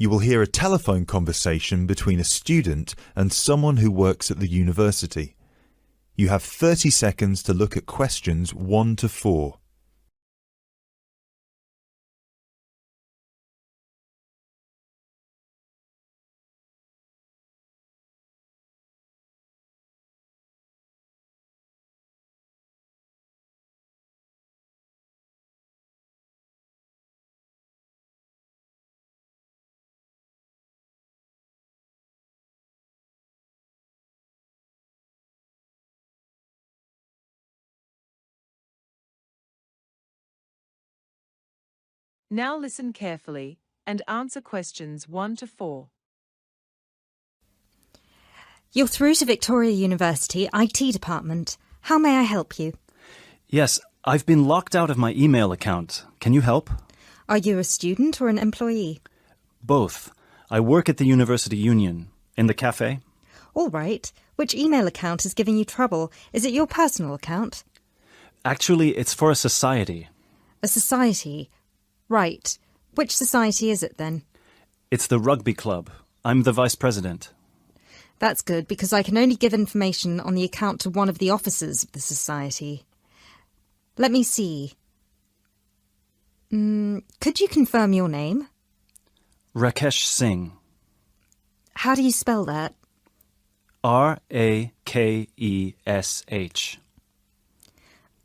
You will hear a telephone conversation between a student and someone who works at the university. You have 30 seconds to look at questions 1 to 4. Now listen carefully and answer questions 1 to 4. You're through to Victoria University IT department. How may I help you? Yes, I've been locked out of my email account. Can you help? Are you a student or an employee? Both. I work at the University Union. In the cafe? All right. Which email account is giving you trouble? Is it your personal account? Actually, it's for a society. A society? Right. Which society is it then? It's the rugby club. I'm the vice president. That's good, because I can only give information on the account to one of the officers of the society. Let me see. Could you confirm your name? Rakesh Singh. How do you spell that? Rakesh.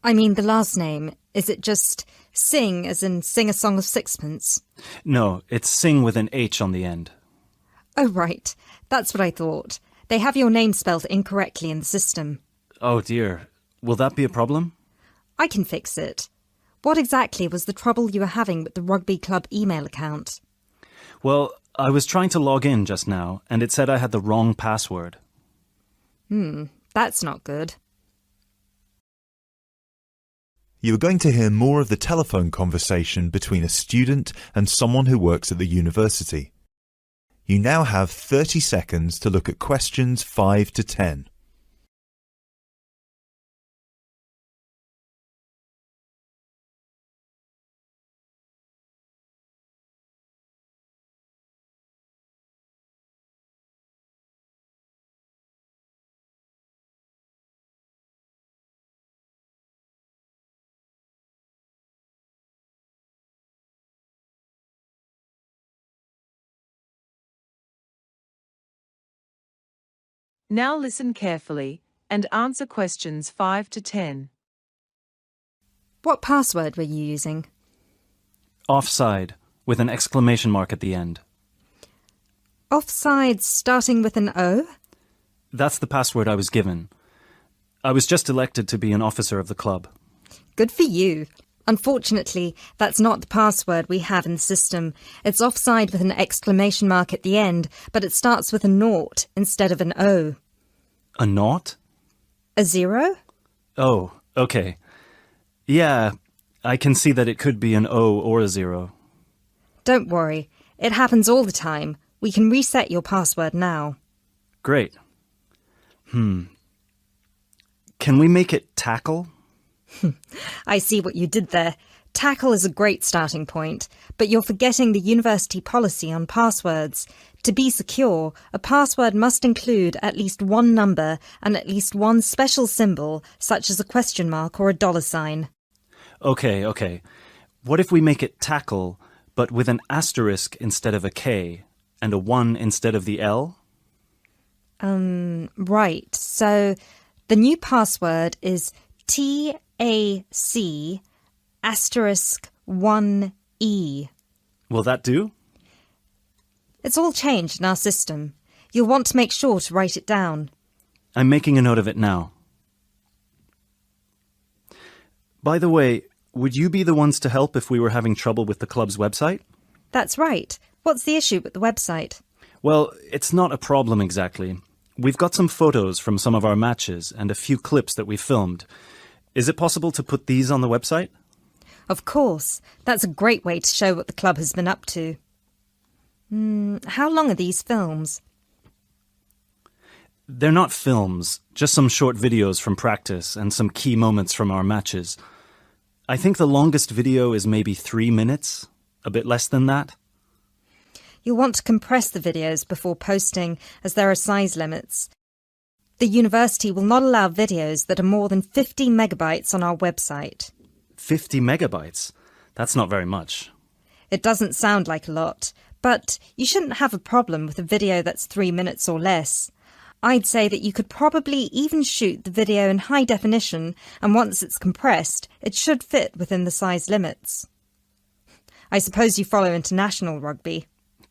I mean the last name. Is it just Sing, as in sing a song of sixpence? No, it's Singh with an H on the end. Oh, right. That's what I thought. They have your name spelled incorrectly in the system. Oh dear. Will that be a problem? I can fix it. What exactly was the trouble you were having with the rugby club email account? Well, I was trying to log in just now, and it said I had the wrong password. That's not good. You are going to hear more of the telephone conversation between a student and someone who works at the university. You now have 30 seconds to look at questions 5 to 10. Now listen carefully and answer questions 5 to 10. What password were you using? Offside, with an exclamation mark at the end. Offside starting with an O? That's the password I was given. I was just elected to be an officer of the club. Good for you. Unfortunately, that's not the password we have in the system. It's offside with an exclamation mark at the end, but it starts with a naught instead of an O. A naught? A 0? Oh, okay. Yeah, I can see that it could be an O or a 0. Don't worry. It happens all the time. We can reset your password now. Great. Can we make it tackle? I see what you did there. Tackle is a great starting point, but you're forgetting the university policy on passwords. To be secure, a password must include at least one number and at least one special symbol, such as a question mark or a $sign. Okay. What if we make it tackle, but with an asterisk instead of a K, and a 1 instead of the L? Right. So the new password is TAC asterisk 1E. Will that do? It's all changed in our system. You'll want to make sure to write it down. I'm making a note of it now. By the way, would you be the ones to help if we were having trouble with the club's website? That's right. What's the issue with the website? Well, it's not a problem exactly. We've got some photos from some of our matches and a few clips that we filmed. Is it possible to put these on the website? Of course. That's a great way to show what the club has been up to. How long are these films? They're not films, just some short videos from practice and some key moments from our matches. I think the longest video is maybe 3 minutes, a bit less than that. You'll want to compress the videos before posting, as there are size limits. The university will not allow videos that are more than 50 megabytes on our website. 50 megabytes? That's not very much. It doesn't sound like a lot, but you shouldn't have a problem with a video that's 3 minutes or less. I'd say that you could probably even shoot the video in high definition, and once it's compressed, it should fit within the size limits. I suppose you follow international rugby.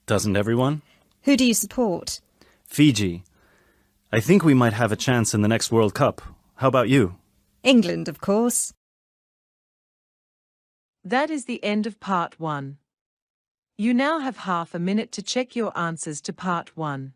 Doesn't everyone? Who do you support? Fiji. I think we might have a chance in the next World Cup. How about you? England, of course. That is the end of part 1. You now have half a minute to check your answers to part 1.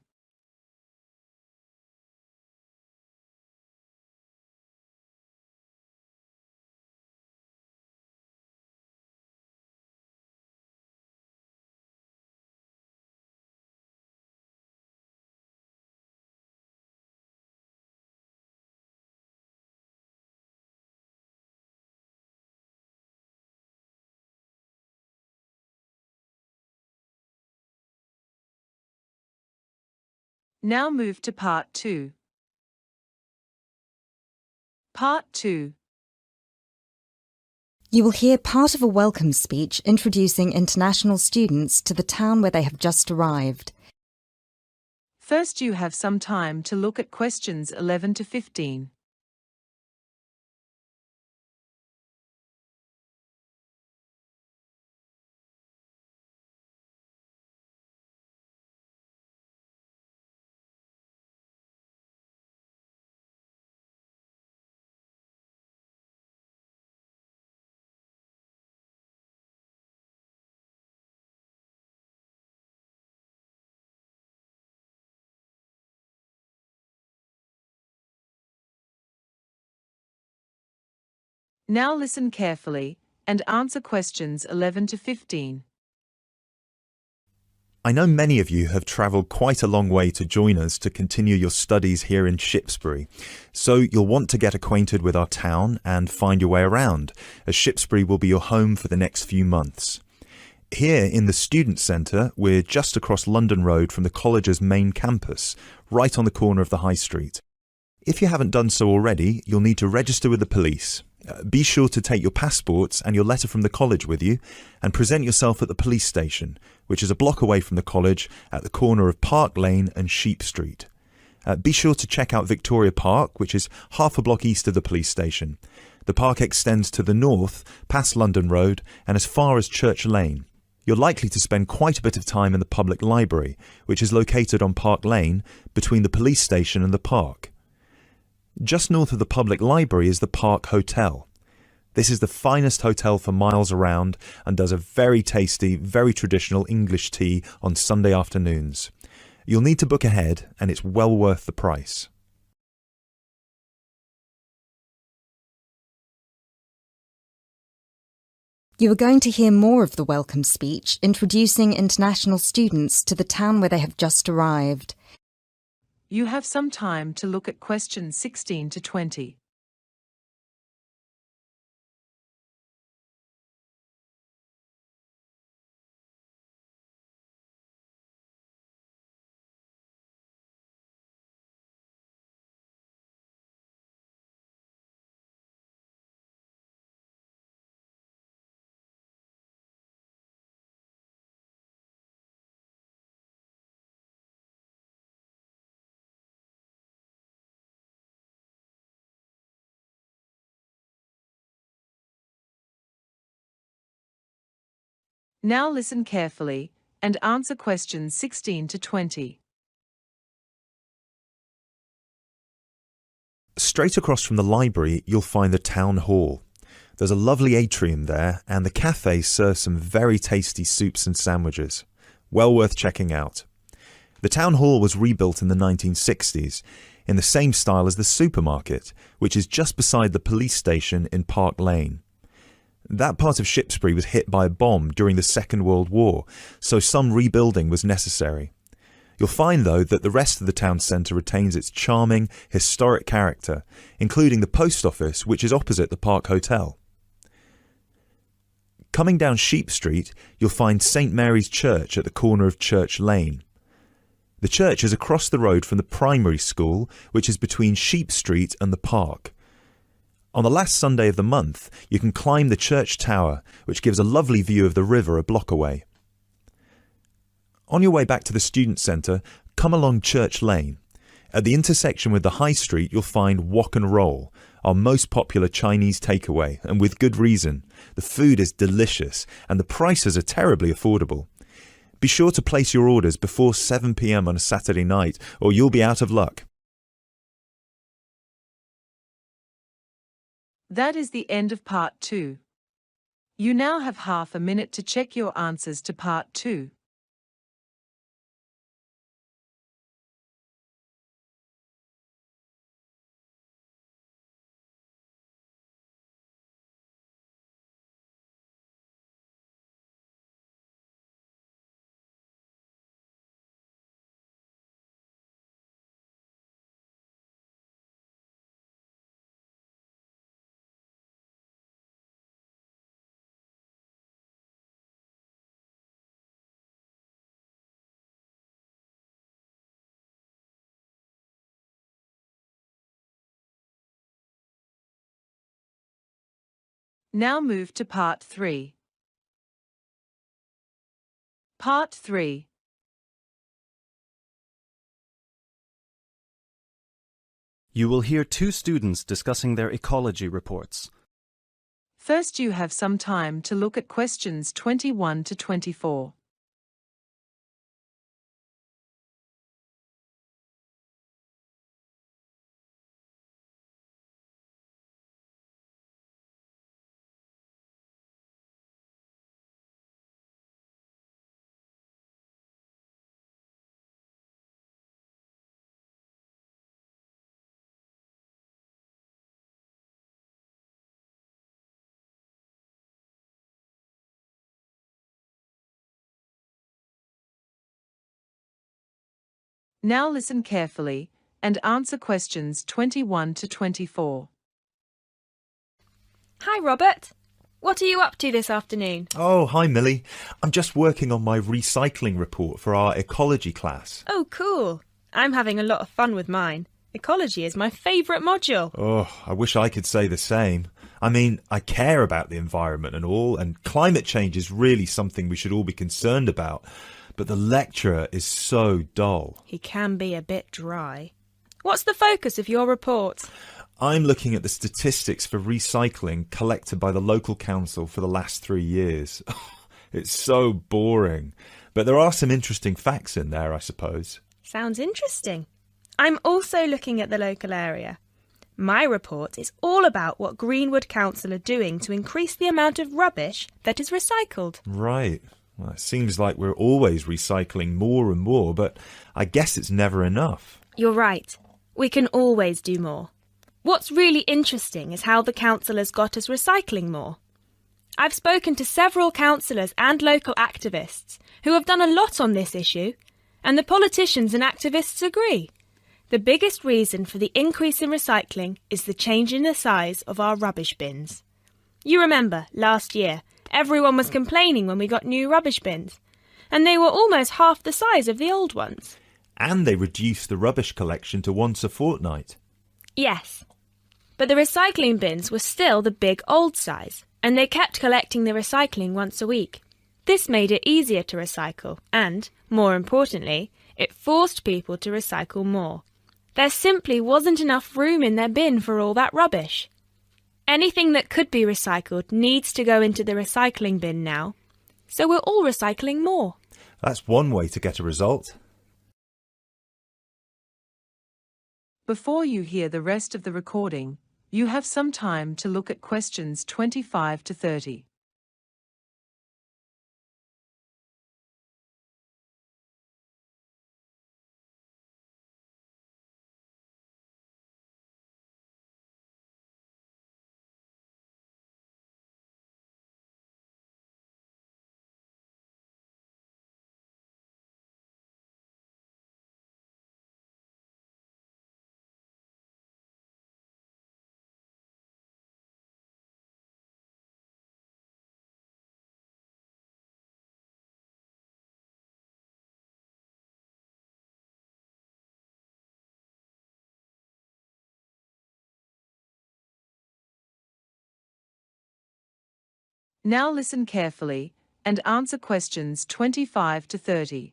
Now move to part 2. Part 2. You will hear part of a welcome speech introducing international students to the town where they have just arrived. First, you have some time to look at questions 11 to 15. Now listen carefully and answer questions 11 to 15. I know many of you have travelled quite a long way to join us to continue your studies here in Shipsbury, so you'll want to get acquainted with our town and find your way around, as Shipsbury will be your home for the next few months. Here in the Student Centre, we're just across London Road from the college's main campus, right on the corner of the High Street. If you haven't done so already, you'll need to register with the police. Be sure to take your passports and your letter from the college with you and present yourself at the police station, which is a block away from the college at the corner of Park Lane and Sheep Street. Be sure to check out Victoria Park, which is half a block east of the police station. The park extends to the north, past London Road and as far as Church Lane. You're likely to spend quite a bit of time in the public library, which is located on Park Lane between the police station and the park. Just north of the public library is the Park Hotel. This is the finest hotel for miles around and does a very tasty, very traditional English tea on Sunday afternoons. You'll need to book ahead and it's well worth the price. You are going to hear more of the welcome speech introducing international students to the town where they have just arrived. You have some time to look at questions 16 to 20. Now listen carefully and answer questions 16 to 20. Straight across from the library, you'll find the town hall. There's a lovely atrium there, and the cafe serves some very tasty soups and sandwiches. Well worth checking out. The town hall was rebuilt in the 1960s, in the same style as the supermarket, which is just beside the police station in Park Lane. That part of Shipsbury was hit by a bomb during the Second World War, so some rebuilding was necessary. You'll find, though, that the rest of the town centre retains its charming, historic character, including the post office, which is opposite the Park Hotel. Coming down Sheep Street, you'll find St Mary's Church at the corner of Church Lane. The church is across the road from the primary school, which is between Sheep Street and the park. On the last Sunday of the month, you can climb the church tower, which gives a lovely view of the river a block away. On your way back to the student centre, come along Church Lane. At the intersection with the High Street, you'll find Wok and Roll, our most popular Chinese takeaway, and with good reason. The food is delicious and the prices are terribly affordable. Be sure to place your orders before 7 p.m. on a Saturday night, or you'll be out of luck. That is the end of part 2. You now have half a minute to check your answers to part 2. Now move to part 3. Part 3. You will hear two students discussing their ecology reports. First, you have some time to look at questions 21 to 24. Now listen carefully and answer questions 21 to 24. Hi, Robert. What are you up to this afternoon? Oh, hi Millie. I'm just working on my recycling report for our ecology class. Oh, cool. I'm having a lot of fun with mine. Ecology is my favourite module. Oh, I wish I could say the same. I mean, I care about the environment and all, and climate change is really something we should all be concerned about. But the lecturer is so dull. He can be a bit dry. What's the focus of your report? I'm looking at the statistics for recycling collected by the local council for the last 3 years. It's so boring. But there are some interesting facts in there, I suppose. Sounds interesting. I'm also looking at the local area. My report is all about what Greenwood Council are doing to increase the amount of rubbish that is recycled. Right. Well, it seems like we're always recycling more and more, but I guess it's never enough. You're right. We can always do more. What's really interesting is how the council has got us recycling more. I've spoken to several councillors and local activists who have done a lot on this issue, and the politicians and activists agree. The biggest reason for the increase in recycling is the change in the size of our rubbish bins. You remember, last year, everyone was complaining when we got new rubbish bins, and they were almost half the size of the old ones. And they reduced the rubbish collection to once a fortnight. Yes, but the recycling bins were still the big old size, and they kept collecting the recycling once a week. This made it easier to recycle and, more importantly, it forced people to recycle more. There simply wasn't enough room in their bin for all that rubbish. Anything that could be recycled needs to go into the recycling bin now, so we're all recycling more. That's one way to get a result. Before you hear the rest of the recording, you have some time to look at questions 25 to 30. Now listen carefully and answer questions 25 to 30.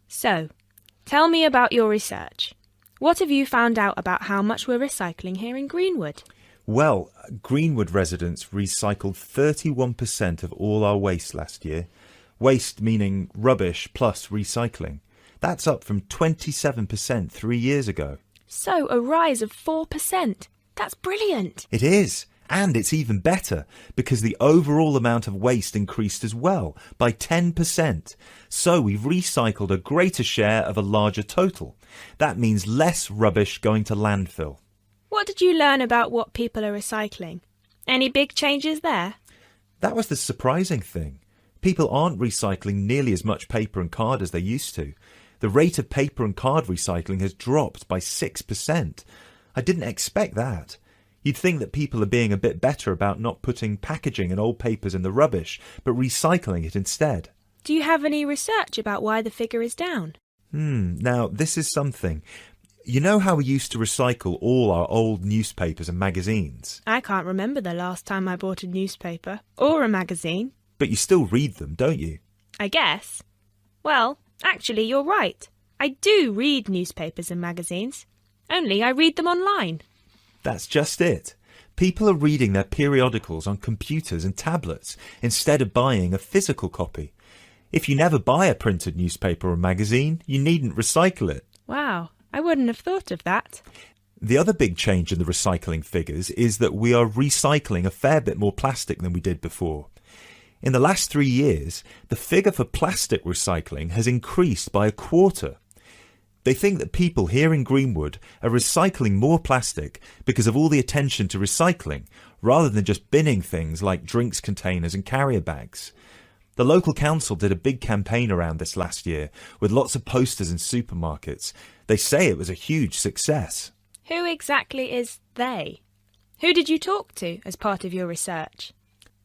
So, tell me about your research. What have you found out about how much we're recycling here in Greenwood? Well, Greenwood residents recycled 31% of all our waste last year. Waste meaning rubbish plus recycling. That's up from 27% 3 years ago. So, a rise of 4%. That's brilliant. It is. And it's even better because the overall amount of waste increased as well by 10%. So we've recycled a greater share of a larger total. That means less rubbish going to landfill. What did you learn about what people are recycling? Any big changes there? That was the surprising thing. People aren't recycling nearly as much paper and card as they used to. The rate of paper and card recycling has dropped by 6%. I didn't expect that. You'd think that people are being a bit better about not putting packaging and old papers in the rubbish, but recycling it instead. Do you have any research about why the figure is down? Now this is something. You know how we used to recycle all our old newspapers and magazines? I can't remember the last time I bought a newspaper or a magazine. But you still read them, don't you? I guess. Well, actually, you're right. I do read newspapers and magazines. Only I read them online. That's just it. People are reading their periodicals on computers and tablets instead of buying a physical copy. If you never buy a printed newspaper or magazine, you needn't recycle it. Wow, I wouldn't have thought of that. The other big change in the recycling figures is that we are recycling a fair bit more plastic than we did before. In the last 3 years, the figure for plastic recycling has increased by a quarter. They think that people here in Greenwood are recycling more plastic because of all the attention to recycling, rather than just binning things like drinks containers and carrier bags. The local council did a big campaign around this last year, with lots of posters in supermarkets. They say it was a huge success. Who exactly is they? Who did you talk to as part of your research?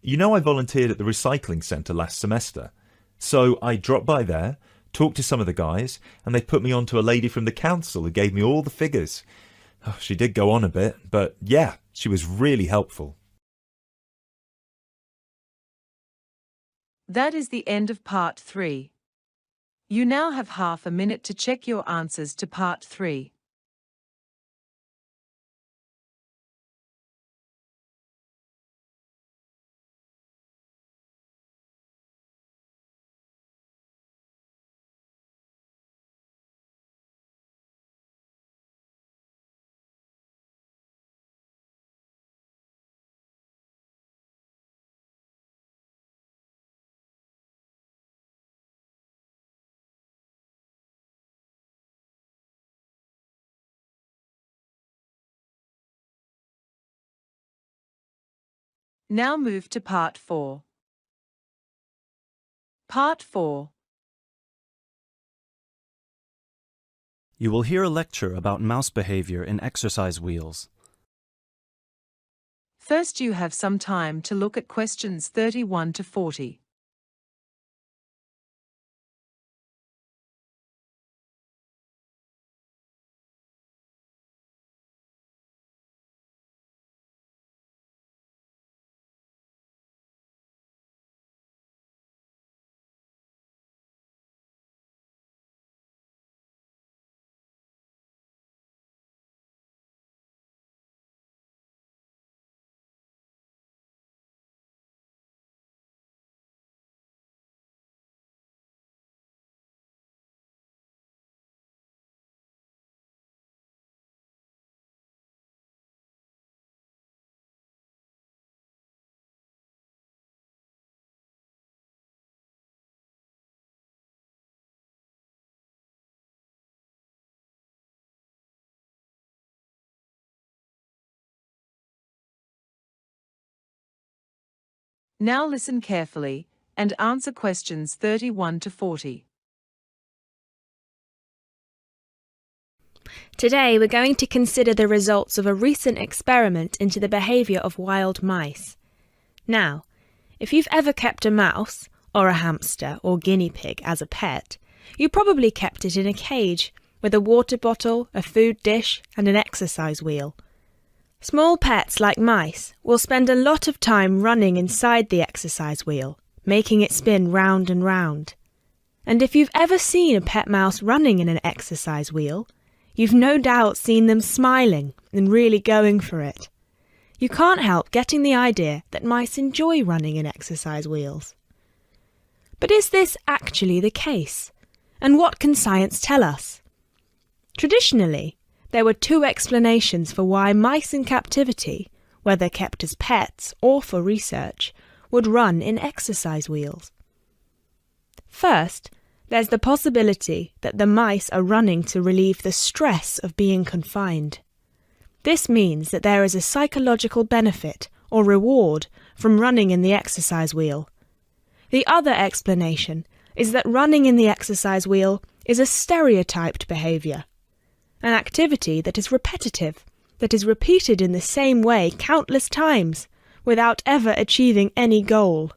You know, I volunteered at the recycling centre last semester. So I dropped by there, talked to some of the guys, and they put me on to a lady from the council who gave me all the figures. Oh, she did go on a bit, but yeah, she was really helpful. That is the end of part 3. You now have half a minute to check your answers to part 3. Now move to part 4. Part 4. You will hear a lecture about mouse behavior in exercise wheels. First, you have some time to look at questions 31 to 40. Now listen carefully and answer questions 31 to 40. Today we're going to consider the results of a recent experiment into the behaviour of wild mice. Now, if you've ever kept a mouse, or a hamster or guinea pig as a pet, you probably kept it in a cage with a water bottle, a food dish and an exercise wheel. Small pets like mice will spend a lot of time running inside the exercise wheel, making it spin round and round. And if you've ever seen a pet mouse running in an exercise wheel, you've no doubt seen them smiling and really going for it. You can't help getting the idea that mice enjoy running in exercise wheels. But is this actually the case? And what can science tell us? Traditionally, there were two explanations for why mice in captivity, whether kept as pets or for research, would run in exercise wheels. First, there's the possibility that the mice are running to relieve the stress of being confined. This means that there is a psychological benefit or reward from running in the exercise wheel. The other explanation is that running in the exercise wheel is a stereotyped behaviour, an activity that is repetitive, that is repeated in the same way countless times, without ever achieving any goal.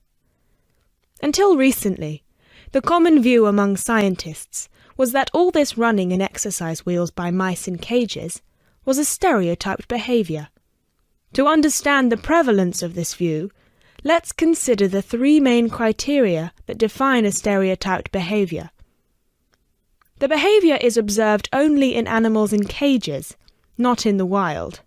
Until recently, the common view among scientists was that all this running in exercise wheels by mice in cages was a stereotyped behaviour. To understand the prevalence of this view, let's consider the three main criteria that define a stereotyped behaviour. The behaviour is observed only in animals in cages, not in the wild.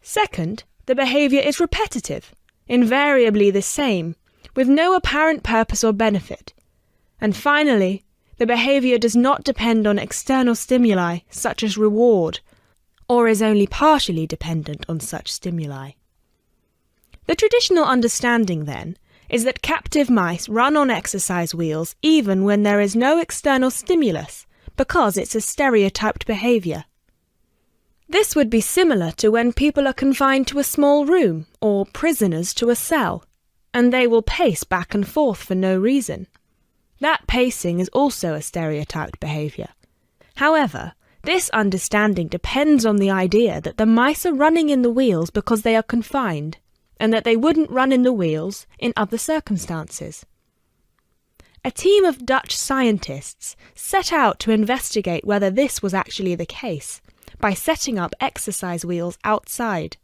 Second, the behaviour is repetitive, invariably the same, with no apparent purpose or benefit. And finally, the behaviour does not depend on external stimuli such as reward, or is only partially dependent on such stimuli. The traditional understanding, then, is that captive mice run on exercise wheels even when there is no external stimulus, because it's a stereotyped behaviour. This would be similar to when people are confined to a small room or prisoners to a cell, and they will pace back and forth for no reason. That pacing is also a stereotyped behaviour. However, this understanding depends on the idea that the mice are running in the wheels because they are confined, and that they wouldn't run in the wheels in other circumstances. A team of Dutch scientists set out to investigate whether this was actually the case by setting up exercise wheels outside.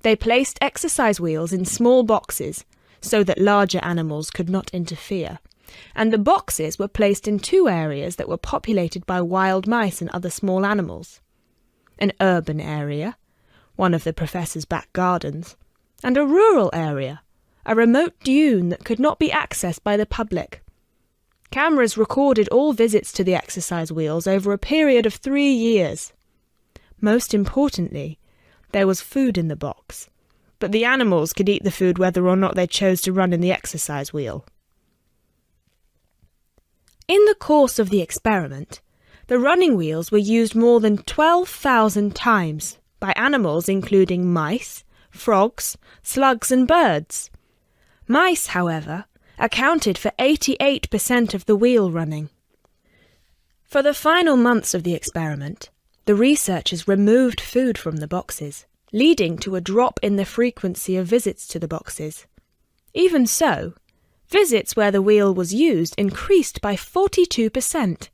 They placed exercise wheels in small boxes so that larger animals could not interfere, and the boxes were placed in two areas that were populated by wild mice and other small animals. An urban area, one of the professor's back gardens, and a rural area, a remote dune that could not be accessed by the public. Cameras recorded all visits to the exercise wheels over a period of 3 years. Most importantly, there was food in the box, but the animals could eat the food whether or not they chose to run in the exercise wheel. In the course of the experiment, the running wheels were used more than 12,000 times by animals including mice, frogs, slugs and birds. Mice, however, accounted for 88% of the wheel running. For the final months of the experiment, the researchers removed food from the boxes, leading to a drop in the frequency of visits to the boxes. Even so, visits where the wheel was used increased by 42%.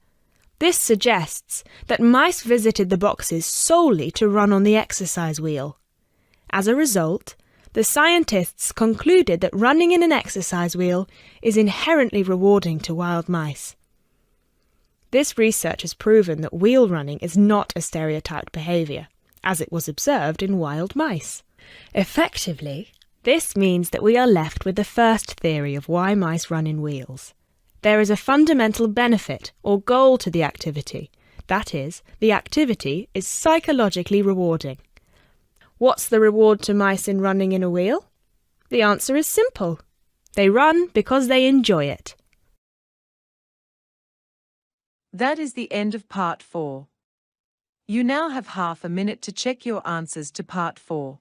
This suggests that mice visited the boxes solely to run on the exercise wheel. As a result, the scientists concluded that running in an exercise wheel is inherently rewarding to wild mice. This research has proven that wheel running is not a stereotyped behaviour, as it was observed in wild mice. Effectively, this means that we are left with the first theory of why mice run in wheels. There is a fundamental benefit or goal to the activity. That is, the activity is psychologically rewarding. What's the reward to mice in running in a wheel? The answer is simple. They run because they enjoy it. That is the end of part 4. You now have half a minute to check your answers to part 4.